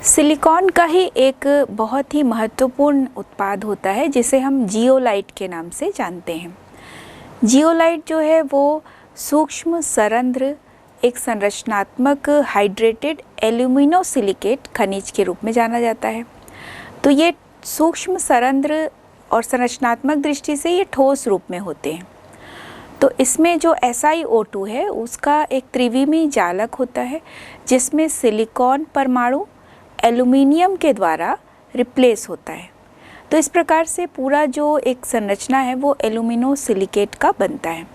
Silicon का ही एक बहुत ही महत्वपूर्ण उत्पाद होता है जिसे हम जियोलाइट के नाम से जानते हैं। जियोलाइट जो है वो सूक्ष्म सरंध्र एक संरचनात्मक हाइड्रेटेड एल्यूमिनोसिलिकेट खनिज के रूप में जाना जाता है। तो ये सूक्ष्म सरंध्र और संरचनात्मक दृष्टि से ये ठोस रूप में होते हैं। तो इसमें जो SiO2 है उसका एक त्रिविमीय जालक होता है जिसमें सिलिकॉन परमाणु एल्युमिनियम के द्वारा रिप्लेस होता है। तो इस प्रकार से पूरा जो एक संरचना है वो एल्यूमिनोसिलिकेट का बनता है।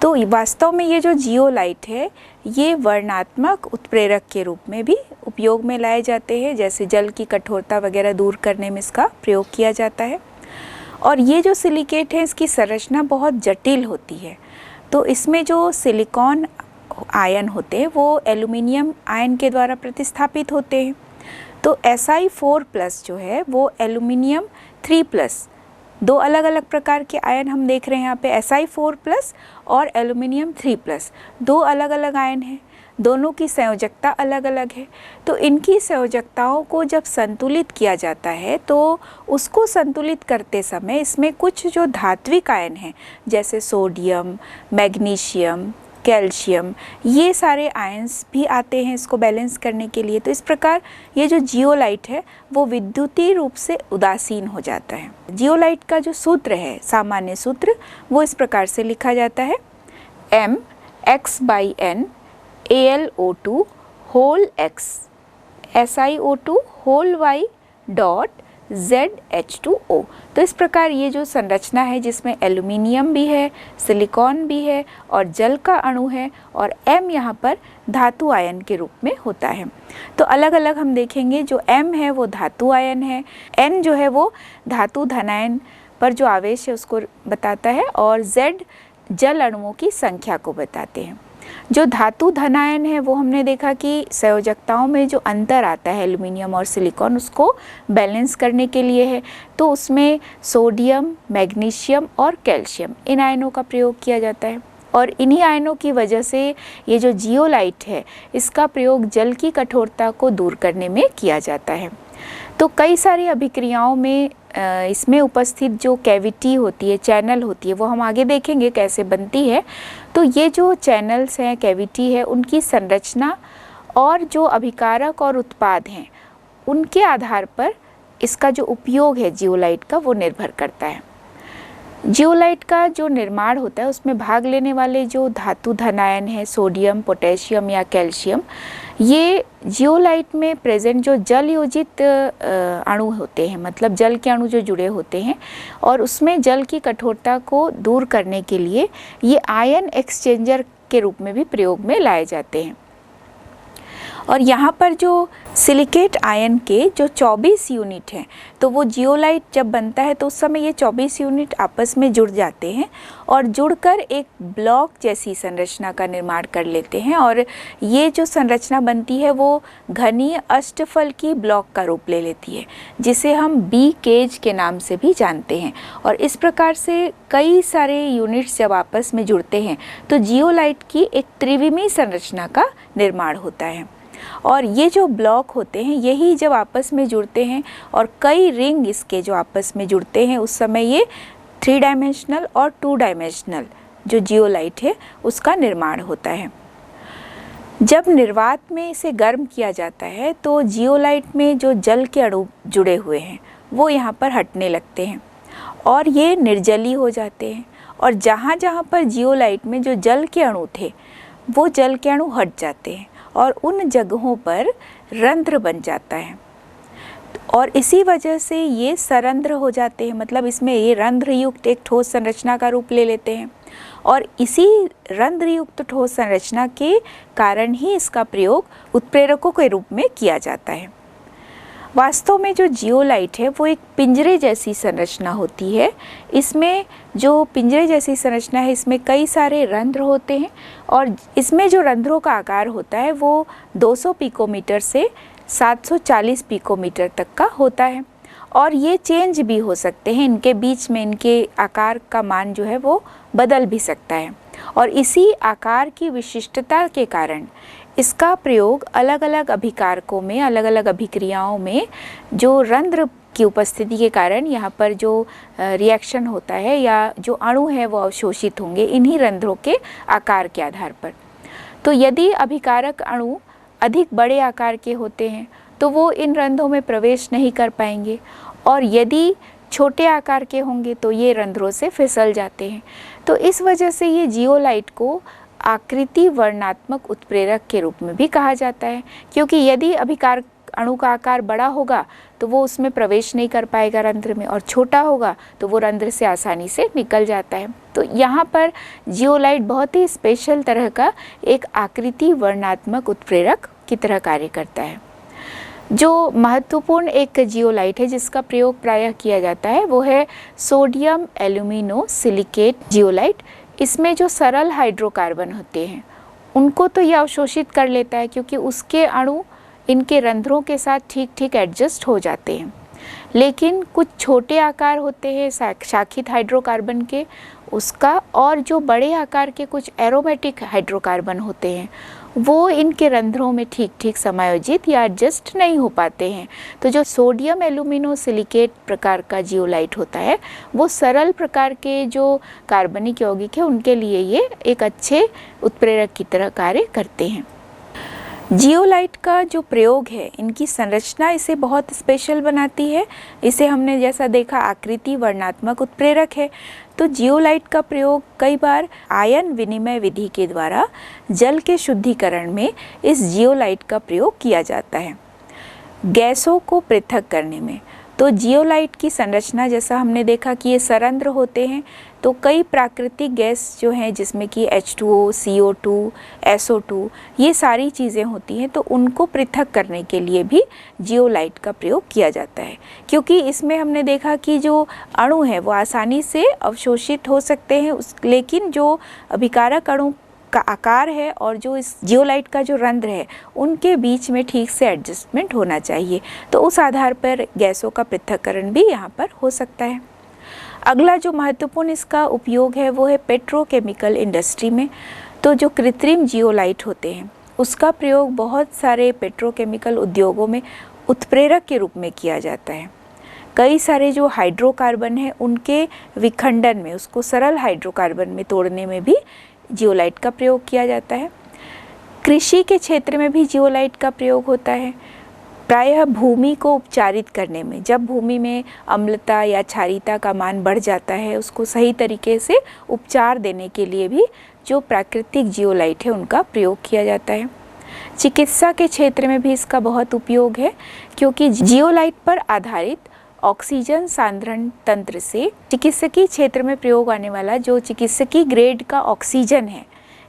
तो वास्तव में ये जो जियोलाइट है ये वर्णात्मक उत्प्रेरक के रूप में भी उपयोग में लाए जाते हैं, जैसे जल की कठोरता वगैरह दूर करने में इसका प्रयोग किया जाता है। और ये जो सिलिकेट है इसकी संरचना बहुत जटिल होती है। तो इसमें जो सिलिकॉन आयन होते हैं वो एल्युमिनियम आयन के द्वारा प्रतिस्थापित होते हैं। तो Si4+ जो है वो एल्युमिनियम 3+, दो अलग अलग प्रकार के आयन हम देख रहे हैं यहाँ पे, Si4+ और एल्युमिनियम 3+, दो अलग अलग आयन हैं, दोनों की संयोजकता अलग अलग है। तो इनकी संयोजकताओं को जब संतुलित किया जाता है तो उसको संतुलित करते समय इसमें कुछ जो धात्विक आयन हैं जैसे सोडियम, मैग्नीशियम, कैल्शियम, ये सारे आयंस भी आते हैं इसको बैलेंस करने के लिए। तो इस प्रकार ये जो जियोलाइट है वो विद्युतीय रूप से उदासीन हो जाता है। जियोलाइट का जो सूत्र है, सामान्य सूत्र, वो इस प्रकार से लिखा जाता है mx/n AlO2 whole x SiO2 whole y dot ZH2O। तो इस प्रकार ये जो संरचना है जिसमें एल्युमिनियम भी है, सिलिकॉन भी है और जल का अणु है, और M यहाँ पर धातु आयन के रूप में होता है। तो अलग अलग हम देखेंगे, जो M है वो धातु आयन है, N जो है वो धातु धनायन पर जो आवेश है उसको बताता है, और Z जल अणुओं की संख्या को बताते हैं। जो धातु धनायन है वो हमने देखा कि संयोजकताओं में जो अंतर आता है एल्युमिनियम और सिलिकॉन उसको बैलेंस करने के लिए है। तो उसमें सोडियम, मैग्नीशियम और कैल्शियम, इन आयनों का प्रयोग किया जाता है, और इन्हीं आयनों की वजह से ये जो जियोलाइट है इसका प्रयोग जल की कठोरता को दूर करने में किया जाता है। तो कई सारी अभिक्रियाओं में इसमें उपस्थित जो कैविटी होती है, चैनल होती है, वो हम आगे देखेंगे कैसे बनती है। तो ये जो चैनल्स हैं, कैविटी है, उनकी संरचना और जो अभिकारक और उत्पाद हैं उनके आधार पर इसका जो उपयोग है जियोलाइट का वो निर्भर करता है। जियोलाइट का जो निर्माण होता है उसमें भाग लेने वाले जो धातु धनायन है, सोडियम, पोटेशियम या कैल्शियम, ये जियोलाइट में प्रेजेंट जो जल योजित अणु होते हैं, मतलब जल के अणु जो जुड़े होते हैं, और उसमें जल की कठोरता को दूर करने के लिए ये आयन एक्सचेंजर के रूप में भी प्रयोग में लाए जाते हैं। और यहाँ पर जो सिलिकेट आयन के जो 24 यूनिट हैं, तो वो जियोलाइट जब बनता है तो उस समय ये 24 यूनिट आपस में जुड़ जाते हैं और जुड़कर एक ब्लॉक जैसी संरचना का निर्माण कर लेते हैं, और ये जो संरचना बनती है वो घनीय अष्टफल की ब्लॉक का रूप ले लेती है, जिसे हम बी केज के नाम से भी जानते हैं। और इस प्रकार से कई सारे यूनिट्स जब आपस में जुड़ते हैं तो जियोलाइट की एक त्रिविमीय संरचना का निर्माण होता है। और ये जो ब्लॉक होते हैं यही जब आपस में जुड़ते हैं और कई रिंग इसके जो आपस में जुड़ते हैं उस समय ये 3 डायमेंशनल और 2 डायमेंशनल जो जियोलाइट है उसका निर्माण होता है। जब निर्वात में इसे गर्म किया जाता है तो जियोलाइट में जो जल के अणु जुड़े हुए हैं वो यहाँ पर हटने लगते हैं और ये निर्जलीय हो जाते हैं, और जहाँ जहाँ पर जियोलाइट में जो जल के अणु थे वो जल के अणु हट जाते हैं और उन जगहों पर रंध्र बन जाता है, और इसी वजह से ये सरंध्र हो जाते हैं, मतलब इसमें ये रंध्र युक्त एक ठोस संरचना का रूप ले लेते हैं, और इसी रंध्र युक्त ठोस संरचना के कारण ही इसका प्रयोग उत्प्रेरकों के रूप में किया जाता है। वास्तव में जो जियोलाइट है वो एक पिंजरे जैसी संरचना होती है। इसमें जो पिंजरे जैसी संरचना है इसमें कई सारे रंध्र होते हैं, और इसमें जो रंध्रों का आकार होता है वो 200 पिकोमीटर से 740 पिकोमीटर तक का होता है, और ये चेंज भी हो सकते हैं, इनके बीच में इनके आकार का मान जो है वो बदल भी सकता है। और इसी आकार की विशिष्टता के कारण इसका प्रयोग अलग अलग अभिकारकों में, अलग अलग अभिक्रियाओं में जो रंध्र की उपस्थिति के कारण यहाँ पर जो रिएक्शन होता है या जो अणु है वो अवशोषित होंगे इन्हीं रंध्रों के आकार के आधार पर। तो यदि अभिकारक अणु अधिक बड़े आकार के होते हैं तो वो इन रंध्रों में प्रवेश नहीं कर पाएंगे, और यदि छोटे आकार के होंगे तो ये रंध्रों से फिसल जाते हैं। तो इस वजह से ये जियोलाइट को आकृति वर्णात्मक उत्प्रेरक के रूप में भी कहा जाता है, क्योंकि यदि अभिकारक अणु का आकार बड़ा होगा तो वो उसमें प्रवेश नहीं कर पाएगा रंध्र में, और छोटा होगा तो वो रंध्र से आसानी से निकल जाता है। तो यहाँ पर जियोलाइट बहुत ही स्पेशल तरह का एक आकृति वर्णात्मक उत्प्रेरक की तरह कार्य करता है। जो महत्वपूर्ण एक जियोलाइट है जिसका प्रयोग प्रायः किया जाता है वो है सोडियम एल्यूमिनो सिलिकेट जियोलाइट। इसमें जो सरल हाइड्रोकार्बन होते हैं उनको तो यह अवशोषित कर लेता है, क्योंकि उसके अणु इनके रंध्रों के साथ ठीक ठीक एडजस्ट हो जाते हैं। लेकिन कुछ छोटे आकार होते हैं शाखित हाइड्रोकार्बन के, उसका, और जो बड़े आकार के कुछ एरोमेटिक हाइड्रोकार्बन होते हैं वो इनके रंध्रों में ठीक ठीक समायोजित या एडजस्ट नहीं हो पाते हैं। तो जो सोडियम एल्यूमिनो सिलिकेट प्रकार का जियोलाइट होता है वो सरल प्रकार के जो कार्बनिक यौगिक है उनके लिए ये एक अच्छे उत्प्रेरक की तरह कार्य करते हैं। जियोलाइट का जो प्रयोग है, इनकी संरचना इसे बहुत स्पेशल बनाती है। इसे हमने जैसा देखा आकृति वर्णात्मक उत्प्रेरक है। तो जियोलाइट का प्रयोग कई बार आयन विनिमय विधि के द्वारा जल के शुद्धिकरण में इस जियोलाइट का प्रयोग किया जाता है। गैसों को पृथक करने में तो जियोलाइट की संरचना जैसा हमने देखा कि ये सरंध्र होते हैं, तो कई प्राकृतिक गैस जो हैं जिसमें कि H2O, CO2, SO2 ये सारी चीज़ें होती हैं, तो उनको पृथक करने के लिए भी जियोलाइट का प्रयोग किया जाता है। क्योंकि इसमें हमने देखा कि जो अणु है वो आसानी से अवशोषित हो सकते हैं, लेकिन जो अभिकारक अणु का आकार है और जो इस जियोलाइट का जो रंध्र है उनके बीच में ठीक से एडजस्टमेंट होना चाहिए। तो उस आधार पर गैसों का पृथक्करण भी यहाँ पर हो सकता है। अगला जो महत्वपूर्ण इसका उपयोग है वो है पेट्रोकेमिकल इंडस्ट्री में। तो जो कृत्रिम जियोलाइट होते हैं उसका प्रयोग बहुत सारे पेट्रोकेमिकल उद्योगों में उत्प्रेरक के रूप में किया जाता है। कई सारे जो हाइड्रोकार्बन हैं उनके विखंडन में, उसको सरल हाइड्रोकार्बन में तोड़ने में भी जियोलाइट का प्रयोग किया जाता है। कृषि के क्षेत्र में भी जियोलाइट का प्रयोग होता है, प्रायः भूमि को उपचारित करने में। जब भूमि में अम्लता या क्षारीयता का मान बढ़ जाता है, उसको सही तरीके से उपचार देने के लिए भी जो प्राकृतिक जियोलाइट है उनका प्रयोग किया जाता है। चिकित्सा के क्षेत्र में भी इसका बहुत उपयोग है, क्योंकि जियोलाइट पर आधारित ऑक्सीजन सांद्रण तंत्र से चिकित्सकीय क्षेत्र में प्रयोग आने वाला जो चिकित्सकीय ग्रेड का ऑक्सीजन है,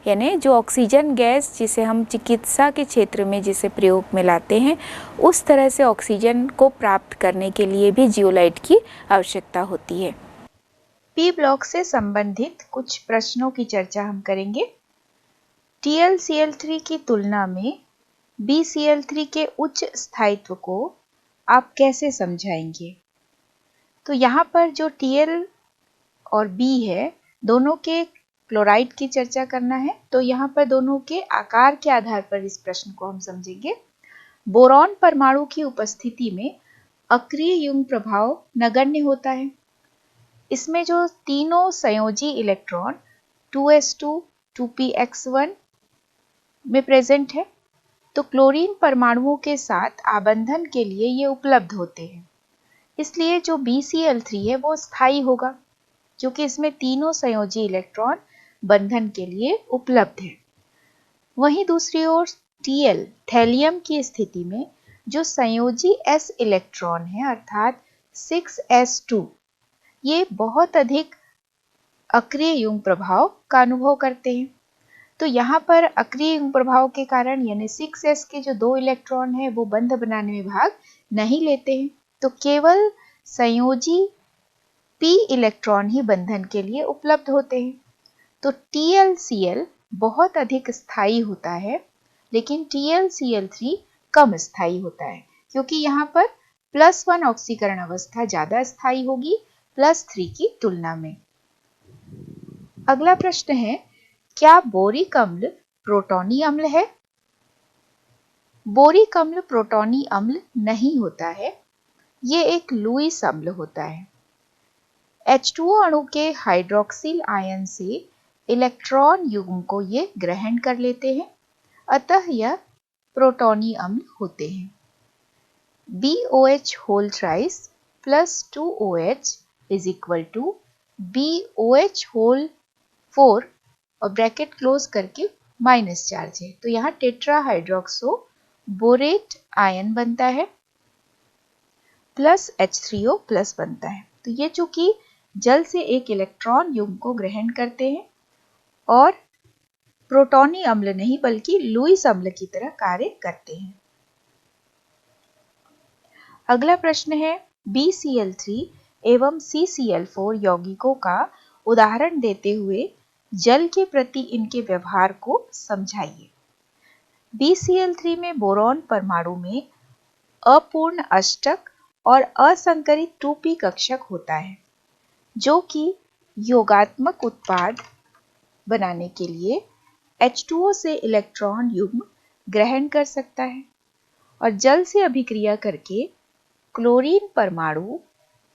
यानी जो ऑक्सीजन गैस जिसे हम चिकित्सा के क्षेत्र में जिसे प्रयोग में लाते हैं, उस तरह से ऑक्सीजन को प्राप्त करने के लिए भी जियोलाइट की आवश्यकता होती है। पी ब्लॉक से संबंधित कुछ प्रश्नों की चर्चा हम करेंगे। TlCl3 की तुलना में BCl3 के उच्च स्थायित्व को आप कैसे समझाएंगे? तो यहाँ पर जो Tl और B है दोनों के क्लोराइड की चर्चा करना है, तो यहाँ पर दोनों के आकार के आधार पर इस प्रश्न को हम समझेंगे। बोरॉन परमाणु की उपस्थिति में अक्रिय युग्म प्रभाव नगण्य होता है। इसमें जो तीनों संयोजी इलेक्ट्रॉन 2s2 2px1 में प्रेजेंट है, तो क्लोरीन परमाणुओं के साथ आबंधन के लिए ये उपलब्ध होते हैं। इसलिए जो BCl3 है वो स्थायी होगा, क्योंकि इसमें तीनों संयोजी इलेक्ट्रॉन बंधन के लिए उपलब्ध है। वहीं दूसरी ओर Tl थैलियम की स्थिति में जो संयोजी s इलेक्ट्रॉन है अर्थात 6s2, ये बहुत अधिक अक्रिय युग्म प्रभाव का अनुभव करते हैं। तो यहाँ पर अक्रिय युग्म प्रभाव के कारण यानी 6s के जो 2 इलेक्ट्रॉन है वो बंध बनाने में भाग नहीं लेते हैं, तो केवल संयोजी p इलेक्ट्रॉन ही बंधन के लिए उपलब्ध होते हैं। तो TlCl बहुत अधिक स्थायी होता है, लेकिन TlCl3 कम स्थायी होता है, क्योंकि यहाँ पर +1 ऑक्सीकरण अवस्था ज्यादा स्थायी होगी +3 की तुलना में। अगला प्रश्न है, क्या बोरिक अम्ल प्रोटॉनी अम्ल है? बोरिक अम्ल प्रोटॉनी अम्ल नहीं होता है, ये एक लुईस अम्ल होता है। H2O अणु के हाइड्रोक्सिल आयन से इलेक्ट्रॉन युग्म को ये ग्रहण कर लेते हैं, अतः यह प्रोटॉनी अम्ल होते हैं। BOH whole thrice plus 2OH is equal to BOH whole 4 और ब्रैकेट क्लोज करके माइनस चार्ज है, तो यहाँ टेट्रा हाइड्रोक्सो बोरेट आयन बनता है प्लस H3O प्लस बनता है। तो ये चूंकि जल से एक इलेक्ट्रॉन युग्म को ग्रहण करते हैं और प्रोटॉनी अम्ल नहीं बल्कि लुईस अम्ल की तरह कार्य करते हैं। अगला प्रश्न है BCl3 एवं CCl4 यौगिकों का उदाहरण देते हुए जल के प्रति इनके व्यवहार को समझाइए। BCl3 में बोरॉन परमाणु में अपूर्ण अष्टक और असंकरित 2p कक्षक होता है, जो कि योगात्मक उत्पाद बनाने के लिए H2O से इलेक्ट्रॉन युग्म ग्रहण कर सकता है और जल से अभिक्रिया करके क्लोरीन परमाणु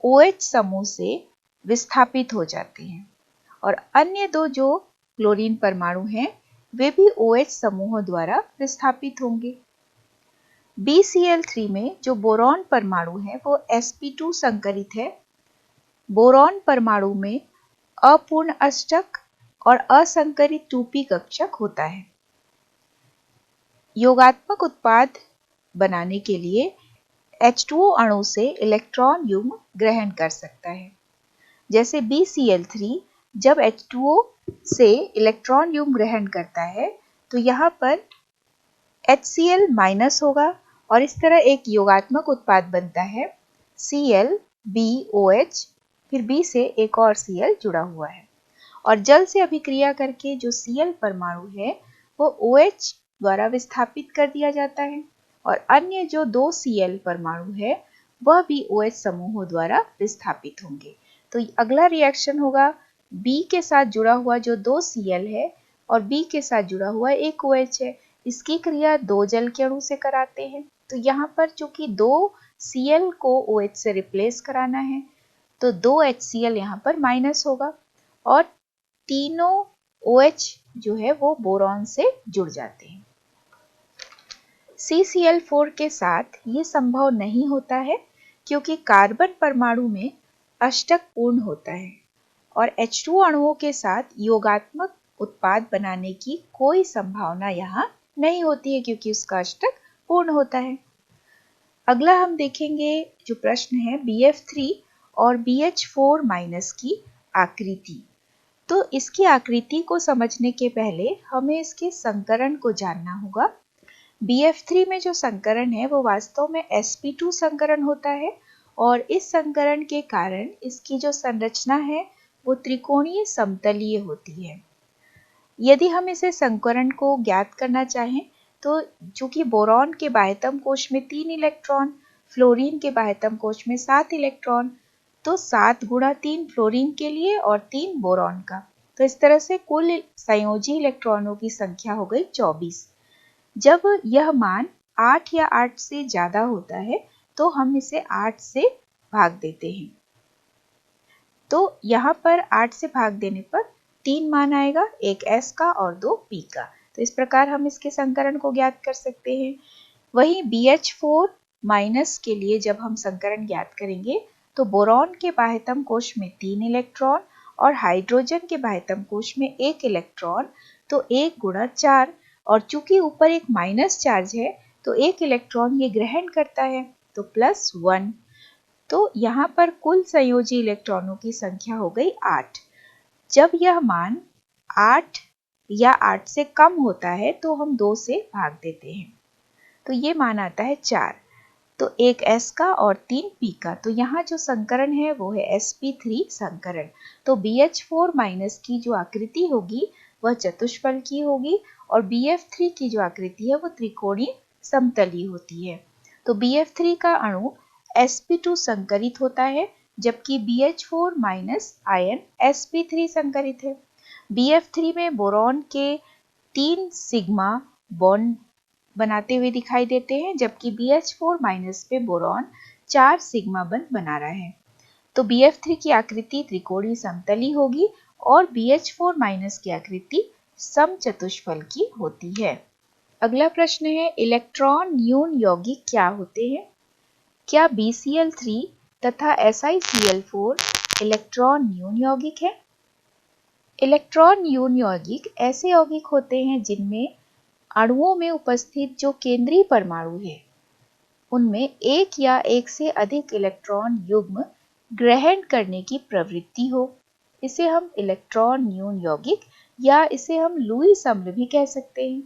OH समूह से विस्थापित हो जाते हैं और अन्य दो जो क्लोरीन परमाणु हैं वे भी OH समूहों द्वारा विस्थापित होंगे। BCl3 में जो बोरॉन परमाणु है वो sp2 संकरित है। बोरॉन परमाणु में अपूर्ण अष्टक और असंकरित 2p कक्षक होता है। योगात्मक उत्पाद बनाने के लिए H2O अणु से इलेक्ट्रॉन युग्म ग्रहण कर सकता है। जैसे BCl3 जब H2O से इलेक्ट्रॉन युग्म ग्रहण करता है तो यहाँ पर HCl माइनस होगा और इस तरह एक योगात्मक उत्पाद बनता है ClBOH, फिर B से एक और Cl जुड़ा हुआ है और जल से अभिक्रिया करके जो Cl परमाणु है वो OH द्वारा विस्थापित कर दिया जाता है और अन्य जो दो Cl परमाणु है वह भी OH समूहों द्वारा विस्थापित होंगे। तो अगला रिएक्शन होगा B के साथ जुड़ा हुआ जो दो Cl है और B के साथ जुड़ा हुआ एक OH है, इसकी क्रिया दो जल के अणु से कराते हैं। तो यहाँ पर चूंकि दो Cl को OH से रिप्लेस कराना है तो दो HCl यहाँ पर माइनस होगा और तीनों OH जो है वो बोरॉन से जुड़ जाते हैं। CCl4 के साथ ये संभव नहीं होता है क्योंकि कार्बन परमाणु में अष्टक पूर्ण होता है और H2O अणुओं के साथ योगात्मक उत्पाद बनाने की कोई संभावना यहाँ नहीं होती है क्योंकि उसका अष्टक पूर्ण होता है। अगला हम देखेंगे जो प्रश्न है BF3 और BH4 माइनस की आकृति। तो इसकी आकृति को समझने के पहले हमें इसके संकरण को जानना होगा। BF3 में जो संकरण है वो वास्तव में sp2 संकरण होता है और इस संकरण के कारण इसकी जो संरचना है वो त्रिकोणीय समतलीय होती है। यदि हम इसे संकरण को ज्ञात करना चाहें तो चूंकि बोरॉन के बाह्यतम कोश में 3 इलेक्ट्रॉन, फ्लोरीन के बाह्यतम कोश में 7 इलेक्ट्रॉन, तो 7 गुणा 3 फ्लोरीन के लिए और 3 बोरॉन का, तो इस तरह से कुल संयोजी इलेक्ट्रॉनों की संख्या हो गई 24। जब यह मान 8 या 8 से ज्यादा होता है तो हम इसे 8 से भाग देते हैं। तो यहाँ पर 8 से भाग देने पर 3 मान आएगा, एक S का और 2 P का। तो इस प्रकार हम इसके संकरण को ज्ञात कर सकते हैं। वहीं BH4 माइनस के लिए जब हम संकरण ज्ञात करेंगे तो बोरॉन के बाह्यतम कोश में 3 इलेक्ट्रॉन और हाइड्रोजन के बाह्यतम कोश में 1 इलेक्ट्रॉन, तो 1 गुणा 4 और चूंकि ऊपर एक माइनस चार्ज है तो 1 इलेक्ट्रॉन ये ग्रहण करता है तो +1। तो यहाँ पर कुल संयोजी इलेक्ट्रॉनों की संख्या हो गई 8। जब यह मान 8 या 8 से कम होता है तो हम 2 से भाग देते हैं, तो ये मान आता है 4। तो एक S का और 3 P का, तो यहाँ जो संकरण है वो है sp3 संकरण। तो BH4 माइनस की जो आकृति होगी वह चतुष्फल की होगी और BF3 की जो आकृति है वो त्रिकोणीय समतली होती है। तो BF3 का अणु sp2 संकरित होता है जबकि BH4 माइनस आयन sp3 संकरित है। BF3 में बोरॉन के 3 सिग्मा बॉन्ड बनाते हुए दिखाई देते हैं, जबकि BH4- पे बोरॉन 4 सिग्मा बंध बना रहा है। तो BF3 की आकृति त्रिकोणीय समतली होगी और BH4- की आकृति समचतुष्फल की होती है। अगला प्रश्न है, इलेक्ट्रॉन न्यून यौगिक क्या होते हैं? क्या BCl3 तथा SiCl4 इलेक्ट्रॉन न्यून यौगिक है? इलेक्ट्रॉन न्यून यौगिक ऐसे यौगिक होते हैं जिनमें अणुओं में उपस्थित जो केंद्रीय परमाणु है उनमें एक या एक से अधिक इलेक्ट्रॉन युग्म ग्रहण करने की प्रवृत्ति हो। इसे हम इलेक्ट्रॉन न्यून यौगिक या इसे हम लुईस अम्ल भी कह सकते हैं।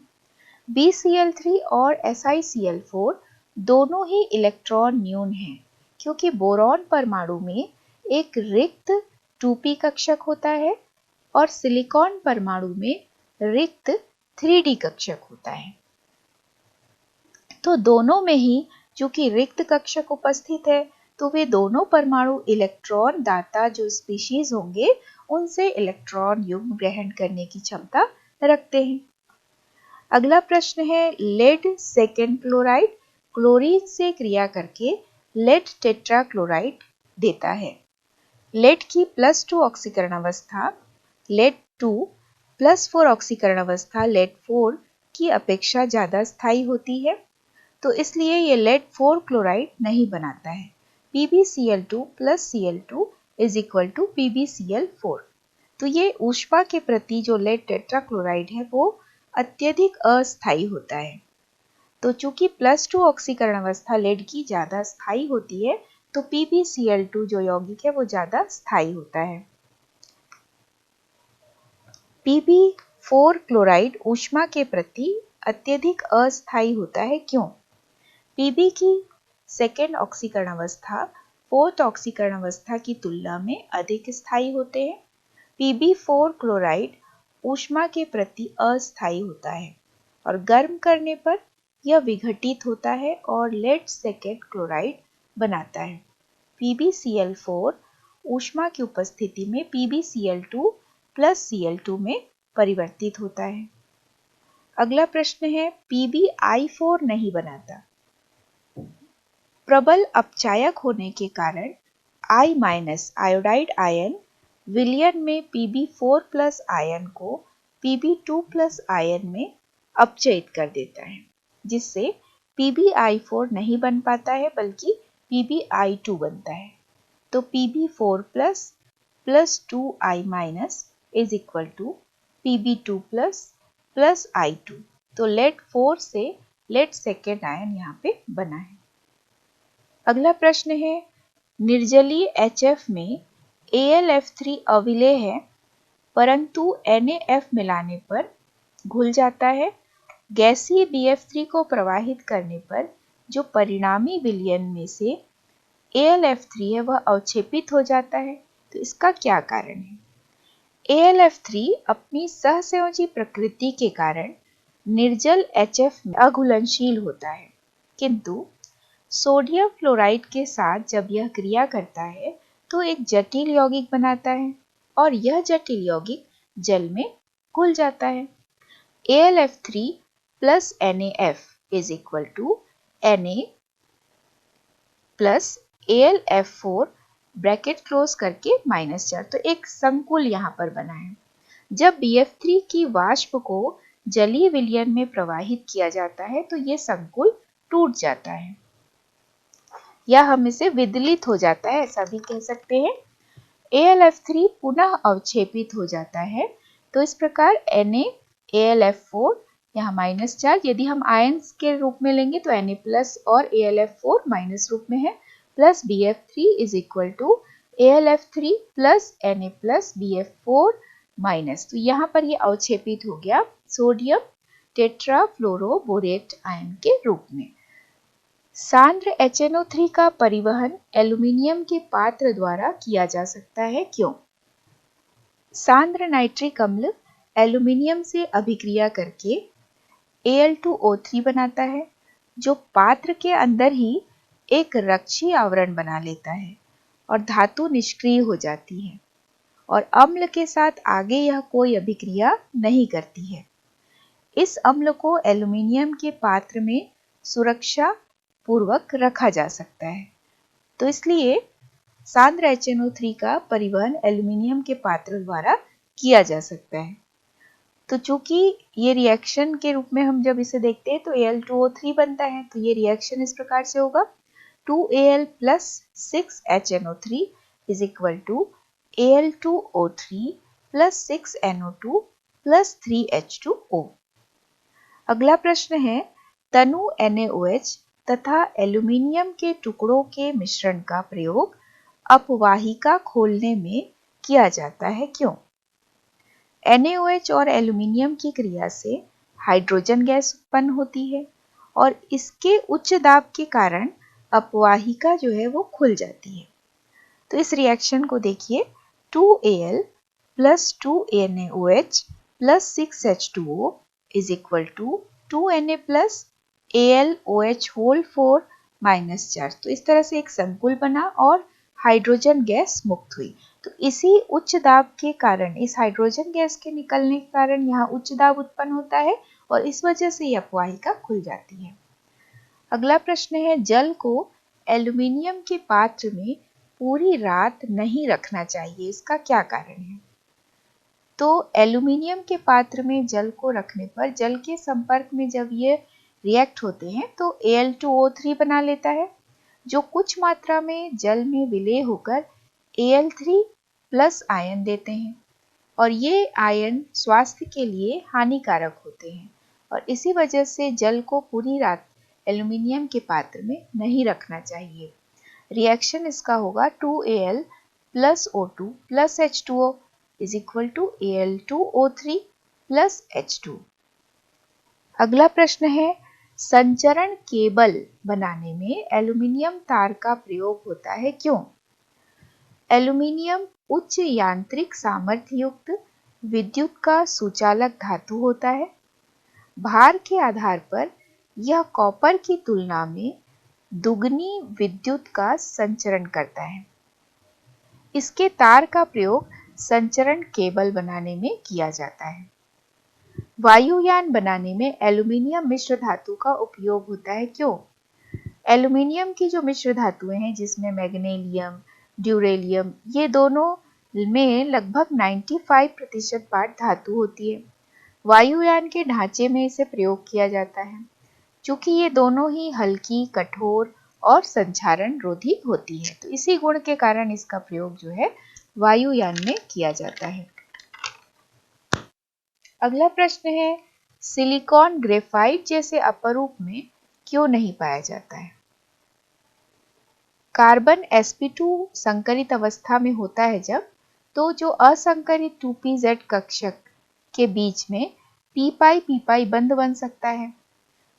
BCl3 और SiCl4 दोनों ही इलेक्ट्रॉन न्यून हैं, क्योंकि बोरॉन परमाणु में एक रिक्त 2p कक्षक होता है और सिलिकॉन परमाणु में रिक्त 3d कक्षक होता है। तो दोनों में ही चूंकि रिक्त कक्षक उपस्थित है, तो वे दोनों परमाणु इलेक्ट्रॉन दाता जो स्पीशीज होंगे उनसे इलेक्ट्रॉन युग्म ग्रहण करने की क्षमता रखते हैं। अगला प्रश्न है, लेड सेकेंड क्लोराइड क्लोरीन से क्रिया करके लेड टेट्राक्लोराइड देता है। लेड की +2 ऑक्सीकरण अवस्था लेड 2 +4 ऑक्सीकरण अवस्था लेड 4 की अपेक्षा ज्यादा स्थायी होती है, तो इसलिए ये लेड 4 क्लोराइड नहीं बनाता है। PbCl2 + Cl2 = PbCl4। तो ये ऊष्मा के प्रति जो लेड टेट्राक्लोराइड है वो अत्यधिक अस्थायी होता है। तो चूंकि +2 ऑक्सीकरण अवस्था लेड की ज्यादा स्थायी होती है, तो PbCl2 जो यौगिक है वो ज्यादा स्थायी होता है। Pb4 क्लोराइड ऊष्मा के प्रति अत्यधिक अस्थायी होता है, क्यों? Pb की सेकेंड ऑक्सीकरण अवस्था फोर्थ ऑक्सीकरण अवस्था की तुलना में अधिक स्थायी होते हैं। Pb4 क्लोराइड ऊष्मा के प्रति अस्थायी होता है और गर्म करने पर यह विघटित होता है और लेड सेकेंड क्लोराइड बनाता है। PbCl4 ऊष्मा की उपस्थिति में PbCl2 + Cl2 में परिवर्तित होता है। अगला प्रश्न है, PbI4 नहीं बनाता। प्रबल अपचायक होने के कारण I- आयोडाइड आयन विलयन में Pb4+ आयन को Pb2+ आयन में अपचयित कर देता है, जिससे PbI4 नहीं बन पाता है बल्कि PbI2 बनता है। तो Pb4+ + 2I- = Pb2+ I2। तो लेड 4 से लेड सेकेंड आयन यहाँ पे बना है। अगला प्रश्न है, निर्जलीय HF में AlF3 अविलेय है, परंतु NaF मिलाने पर घुल जाता है। गैसीय BF3 को प्रवाहित करने पर जो परिणामी विलयन में से AlF3 है वह अवक्षेपित हो जाता है। तो इसका क्या कारण है? AlF3 अपनी सहसंयोजी प्रकृति के कारण निर्जल HF में अघुलनशील होता है, किंतु सोडियम फ्लोराइड के साथ जब यह क्रिया करता है तो एक जटिल यौगिक बनाता है और यह जटिल यौगिक जल में घुल जाता है। AlF3 + NaF = Na + AlF4 bracket close करके -4। तो एक संकुल यहाँ पर बना है। जब BF3 की वाष्प को जलीय विलयन में प्रवाहित किया जाता है तो ये संकुल टूट जाता है या हम इसे विदलित हो जाता है, ऐसा भी कह सकते हैं। AlF3 पुनः अवक्षेपित हो जाता है। तो इस प्रकार NaAlF4 यहाँ -4, यदि हम आयंस के रूप में लेंगे तो Na+ और AlF4 माइनस रूप में है, plus BF3 = AlF3 + Na + BF4 minus. तो यहाँ पर ये अवक्षेपित हो गया सोडियम टेट्राफ्लोरोबोरेट आयन के रूप में। सांद्र HNO3 का परिवहन एल्यूमीनियम के पात्र द्वारा किया जा सकता है, क्यों? सांद्र नाइट्रिक अम्ल एल्यूमीनियम से अभिक्रिया करके Al2O3 बनाता है, जो पात्र के अंदर ही एक रक्षीय आवरण बना लेता है और धातु निष्क्रिय हो जाती है और अम्ल के साथ आगे यह कोई अभिक्रिया नहीं करती है। इस अम्ल को एल्युमिनियम के पात्र में सुरक्षा पूर्वक रखा जा सकता है। तो इसलिए सांद्र HNO3 का परिवहन एल्युमिनियम के पात्र द्वारा किया जा सकता है। तो चूंकि ये रिएक्शन के रूप में हम जब इसे देखते हैं तो Al2O3 बनता है। तो ये रिएक्शन इस प्रकार से होगा 2Al plus 6HNO3 is equal to Al2O3 plus 6NO2 plus 3H2O। अगला प्रश्न है तनु NaOH तथा एल्युमिनियम के टुकड़ों के मिश्रण का प्रयोग अपवाहिका खोलने में किया जाता है, क्यों? NaOH और एल्युमिनियम की क्रिया से हाइड्रोजन गैस उत्पन्न होती है और इसके उच्च दाब के कारण अपवाहिका जो है वो खुल जाती है। तो इस रिएक्शन को देखिए 2Al plus 2NaOH plus 6H2O is equal to 2Na plus AlOH whole 4 minus 4। तो इस तरह से एक संकुल बना और हाइड्रोजन गैस मुक्त हुई। तो इसी उच्च दाब के कारण, इस हाइड्रोजन गैस के निकलने के कारण यहाँ उच्च दाब उत्पन्न होता है और इस वजह से यह अपवाहिका खुल जाती है। अगला प्रश्न है जल को एल्युमिनियम के पात्र में पूरी रात नहीं रखना चाहिए, इसका क्या कारण है? तो एल्युमिनियम के पात्र में जल को रखने पर जल के संपर्क में जब ये रिएक्ट होते हैं तो Al2O3 बना लेता है, जो कुछ मात्रा में जल में विलय होकर Al3 प्लस आयन देते हैं और ये आयन स्वास्थ्य के लिए हानिकारक होते हैं और इसी वजह से जल को पूरी रात एल्युमिनियम के पात्र में नहीं रखना चाहिए। रिएक्शन इसका होगा 2Al plus O2 plus H2O is equal to Al2O3 plus H2। अगला प्रश्न है संचरण केबल बनाने में एल्युमिनियम तार का प्रयोग होता है, क्यों? एल्युमिनियम उच्च यांत्रिक सामर्थ्य युक्त विद्युत का सुचालक धातु होता है। भार के आधार पर यह कॉपर की तुलना में दुगनी विद्युत का संचरण करता है। इसके तार का प्रयोग संचरण केबल बनाने में किया जाता है। वायुयान बनाने में एल्युमिनियम मिश्र धातु का उपयोग होता है, क्यों? एल्युमिनियम की जो मिश्र धातुएं हैं जिसमें मैग्नीशियम, ड्यूरेलियम, ये दोनों में लगभग 95% पार्ट धातु होती है। वायुयान के ढांचे में इसे प्रयोग किया जाता है क्योंकि ये दोनों ही हल्की, कठोर और संक्षारण रोधी होती है। तो इसी गुण के कारण इसका प्रयोग जो है वायुयान में किया जाता है। अगला प्रश्न है सिलिकॉन ग्रेफाइट जैसे अपरूप में क्यों नहीं पाया जाता है? कार्बन sp2 संकरित अवस्था में होता है जब, तो जो असंकरित 2pz कक्षक के बीच में p बंध बन सकता है।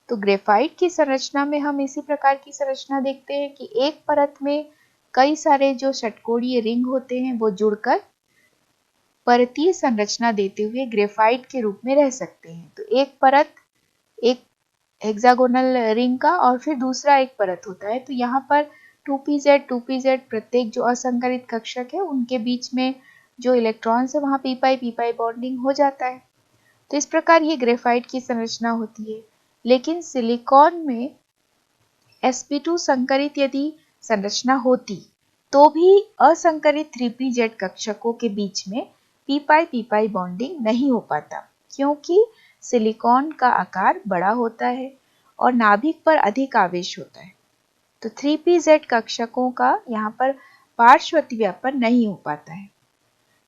तो ग्रेफाइट की संरचना में हम इसी प्रकार की संरचना देखते हैं कि एक परत में कई सारे जो षटकोणीय रिंग होते हैं वो जुड़कर परतीय संरचना देते हुए ग्रेफाइट के रूप में रह सकते हैं। तो एक परत एक हेक्सागोनल रिंग का और फिर दूसरा एक परत होता है। तो यहाँ पर 2pz प्रत्येक जो असंकरित कक्षक है उनके बीच में जो इलेक्ट्रॉन्स है वहाँ p बॉन्डिंग हो जाता है। तो इस प्रकार ये ग्रेफाइट की संरचना होती है। लेकिन सिलिकॉन में sp2 संकरित यदि संरचना होती तो भी असंकरित 3pz कक्षकों के बीच में p बॉन्डिंग नहीं हो पाता, क्योंकि सिलिकॉन का आकार बड़ा होता है और नाभिक पर अधिक आवेश होता है। तो 3pz कक्षकों का यहाँ पर पार्श्व अतिव्यापन नहीं हो पाता है।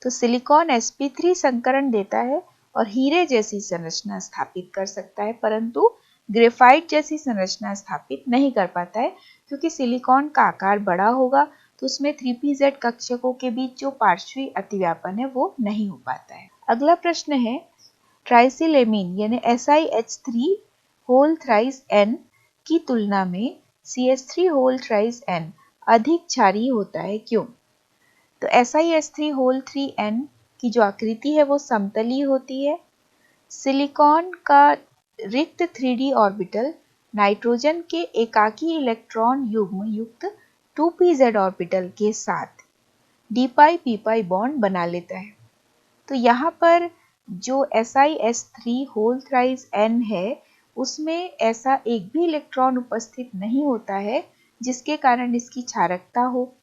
तो सिलिकॉन sp3 संकरण देता है और हीरे जैसी संरचना स्थापित कर सकता है, परंतु ग्रेफाइट जैसी संरचना स्थापित नहीं कर पाता है क्योंकि सिलिकॉन का आकार बड़ा होगा तो उसमें 3pz कक्षकों के बीच जो पार्श्वी अतिव्यापन है वो नहीं हो पाता है। अगला प्रश्न है ट्राइसिलेमीन यानी SiH3 होल थ्राइस N की तुलना में CH3 होल थ्राइस N अधिक क्षारीय होता है, क्यों? तो SiH3 होल 3N की जो आकृति है वो समतलीय होती है। सिलिकॉन का रिक्त 3d ऑर्बिटल नाइट्रोजन के एकाकी इलेक्ट्रॉन युग्म युक्त 2pz ऑर्बिटल के साथ d p बॉन्ड बना लेता है। तो यहाँ पर जो SiS3 होल थ्राइस N है, उसमें ऐसा एक भी इलेक्ट्रॉन उपस्थित नहीं होता है जिसके कारण इसकी क्षारकता हो।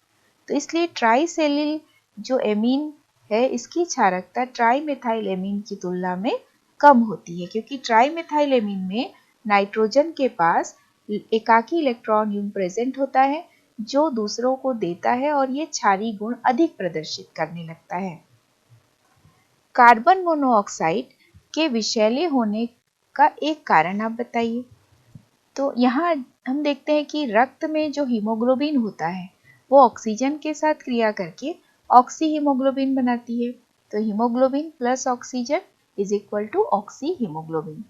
तो इसलिए ट्राइसेलिल जो एमीन है, इसकी क्षारकता ट्राइमेथाइल एमीन की तुलना में कम होती है, क्योंकि ट्राइमेथाइल एमीन में नाइट्रोजन के पास एकाकी इलेक्ट्रॉन युग्म प्रेजेंट होता है जो दूसरों को देता है और ये क्षारीय गुण अधिक प्रदर्शित करने लगता है। कार्बन मोनोऑक्साइड के विषैले होने का एक कारण आप बताइए। तो यहाँ हम देखते हैं कि रक्त में जो हीमोग्लोबिन होता है वो ऑक्सीजन के साथ क्रिया करके ऑक्सी हीमोग्लोबिन बनाती है। तो haemoglobin plus oxygen is equal to oxyhaemoglobin.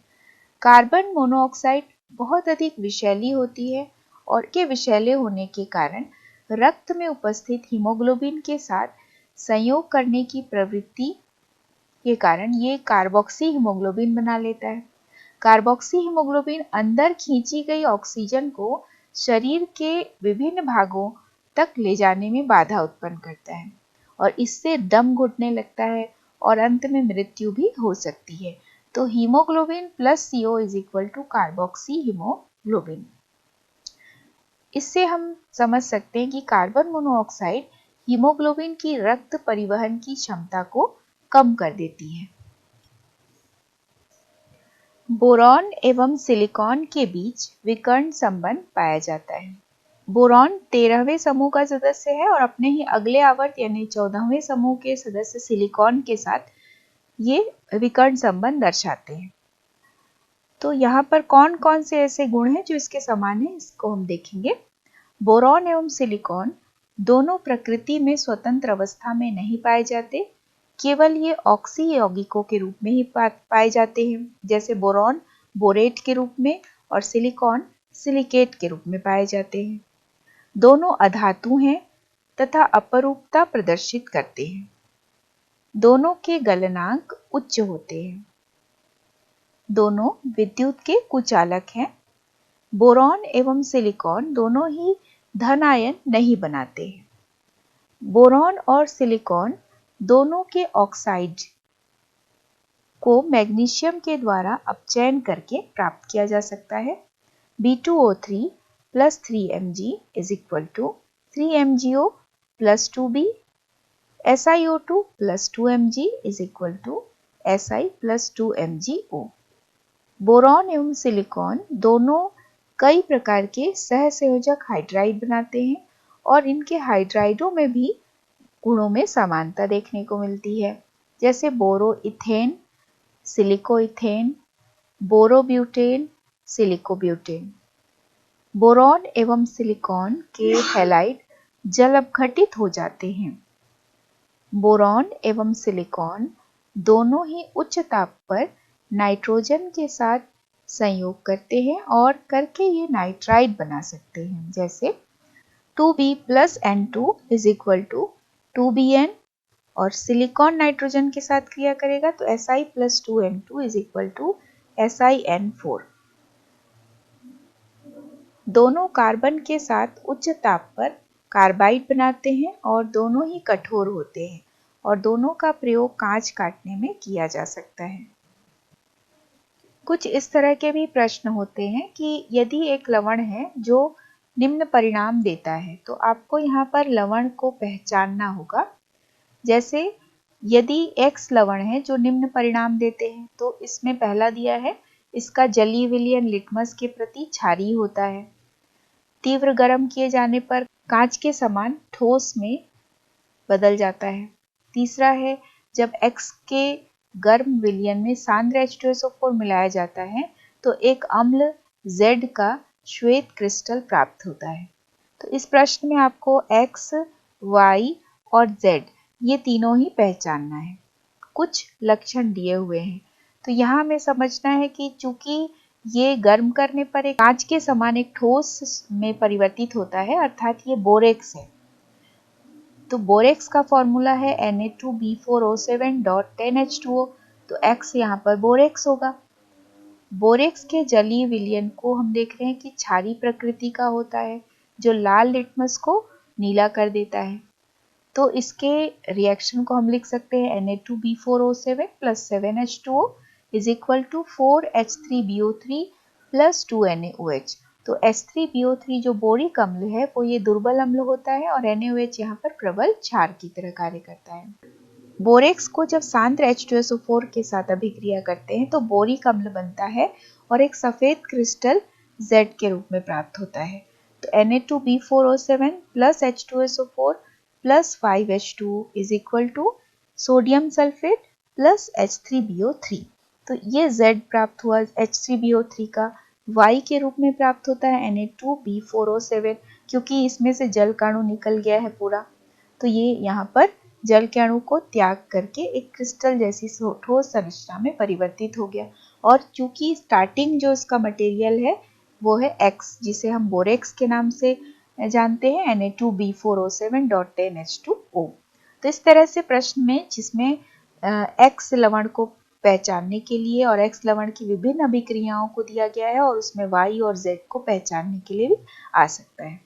Carbon monoxide बहुत अधिक विषैली होती है और के विषैले होने के कारण रक्त में उपस्थित हीमोग्लोबिन के साथ संयोग करने की प्रवृत्ति के कारण ये कार्बोक्सी हीमोग्लोबिन बना लेता है। कार्बोक्सी हीमोग्लोबिन अंदर खींची गई ऑक्सीजन को शरीर के विभिन्न भागों तक ले जाने में बाधा उत्पन्न करता है और इससे दम घुटने लगता है और अंत में मृत्यु भी हो सकती है। तो haemoglobin plus CO is equal to carboxy haemoglobin. इससे हम समझ सकते हैं कि कार्बन मोनोऑक्साइड हीमोग्लोबिन की रक्त परिवहन की क्षमता को कम कर देती है। बोरॉन एवं सिलिकॉन के बीच विकर्ण संबंध पाया जाता है। बोरॉन 13वें समूह का सदस्य है और अपने ही अगले आवर्त यानी 14वें समूह के सदस्य सिलिकॉन के साथ ये विकर्ण संबंध दर्शाते हैं। तो यहाँ पर कौन कौन से ऐसे गुण हैं जो इसके समान हैं, इसको हम देखेंगे। बोरॉन एवं सिलिकॉन दोनों प्रकृति में स्वतंत्र अवस्था में नहीं पाए जाते, केवल ये ऑक्सी यौगिकों के रूप में ही पाए जाते हैं, जैसे बोरॉन बोरेट के रूप में और सिलिकॉन सिलिकेट के रूप में पाए जाते हैं। दोनों अधातु हैं तथा अपरूपता प्रदर्शित करते हैं। दोनों के गलनांक उच्च होते हैं। दोनों विद्युत के कुचालक हैं। बोरॉन एवं सिलिकॉन दोनों ही धन आयन नहीं बनाते हैं। बोरॉन और सिलिकॉन दोनों के ऑक्साइड को मैग्नीशियम के द्वारा अपचयन करके प्राप्त किया जा सकता है। B2O3 plus 3Mg is equal to 3MgO plus 2B, SiO2 plus 2Mg is equal to Si plus 2MgO। Boron एवं सिलिकॉन दोनों कई प्रकार के सहसंयोजक हाइड्राइड बनाते हैं और इनके हाइड्राइडों में भी गुणों में समानता देखने को मिलती है, जैसे बोरोइथेन, सिलिकोइथेन, बोरोब्यूटेन, सिलिकोब्यूटेन। बोरॉन एवं सिलिकॉन के हैलाइड जल अपघटित हो जाते हैं। बोरॉन एवं सिलिकॉन दोनों ही उच्च ताप पर नाइट्रोजन के साथ संयोग करते हैं और करके ये नाइट्राइड बना सकते हैं, जैसे 2B plus N2 is equal to 2Bn और सिलिकॉन नाइट्रोजन के साथ क्रिया करेगा तो Si plus 2N2 is equal to SiN4। दोनों कार्बन के साथ उच्च ताप पर कार्बाइड बनाते हैं और दोनों ही कठोर होते हैं और दोनों का प्रयोग कांच काटने में किया जा सकता है। कुछ इस तरह के भी प्रश्न होते हैं कि यदि एक लवण है जो निम्न परिणाम देता है तो आपको यहाँ पर लवण को पहचानना होगा। जैसे यदि X लवण है जो निम्न परिणाम देते हैं तो इसमें पहला दिया है, इसका जलीय विलयन लिटमस के प्रति क्षारीय होता है। तीव्र गर्म किए जाने पर कांच के समान ठोस में बदल जाता है। तीसरा है, जब X के गर्म विलयन में सांद्र H2SO4 मिलाया जाता है तो एक अम्ल Z का श्वेत क्रिस्टल प्राप्त होता है। तो इस प्रश्न में आपको X, Y और Z ये तीनों ही पहचानना है। कुछ लक्षण दिए हुए हैं तो यहाँ हमें समझना है कि चूंकि ये गर्म करने पर एक कांच के समान एक ठोस में परिवर्तित होता है, अर्थात ये बोरेक्स है। तो बोरेक्स का फॉर्मूला है Na2B4O7.10H2O, तो X यहाँ पर बोरेक्स होगा। बोरेक्स के जलीय विलयन को हम देख रहे हैं कि क्षारीय प्रकृति का होता है जो लाल लिटमस को नीला कर देता है। तो इसके रिएक्शन को हम लिख सकते हैं Na2B4O7 plus 7H2O is equal to 4H3BO3 plus 2NaOH। तो H3BO3 जो बोरिक अम्ल है वो ये दुर्बल अम्ल होता है और NaOH यहाँ पर प्रबल क्षार की तरह कार्य करता है। बोरेक्स को जब सांद्र H2SO4 के साथ अभिक्रिया करते हैं तो बोरिक अम्ल बनता है और एक सफेद क्रिस्टल Z के रूप में प्राप्त होता है। तो Na2B4O7 plus H2SO4 plus 5H2O is equal to sodium sulphate plus H3BO3। तो ये Z प्राप्त हुआ H3BO3 का Y के रूप में प्राप्त होता है Na2B4O7, क्योंकि इसमें से जल काणु निकल गया है पूरा, तो ये यहाँ पर जल के अणु को त्याग करके एक क्रिस्टल जैसी ठोस संरचना में परिवर्तित हो गया। और चूंकि स्टार्टिंग जो इसका मटेरियल है वो है X, जिसे हम बोरेक्स के नाम से जानते हैं, Na2B4O7.10H2O। तो इस तरह से प्रश्न में जिसमें X लवण को पहचानने के लिए और X लवण की विभिन्न अभिक्रियाओं को दिया गया है और उसमें Y और Z को पहचानने के लिए भी आ सकता है।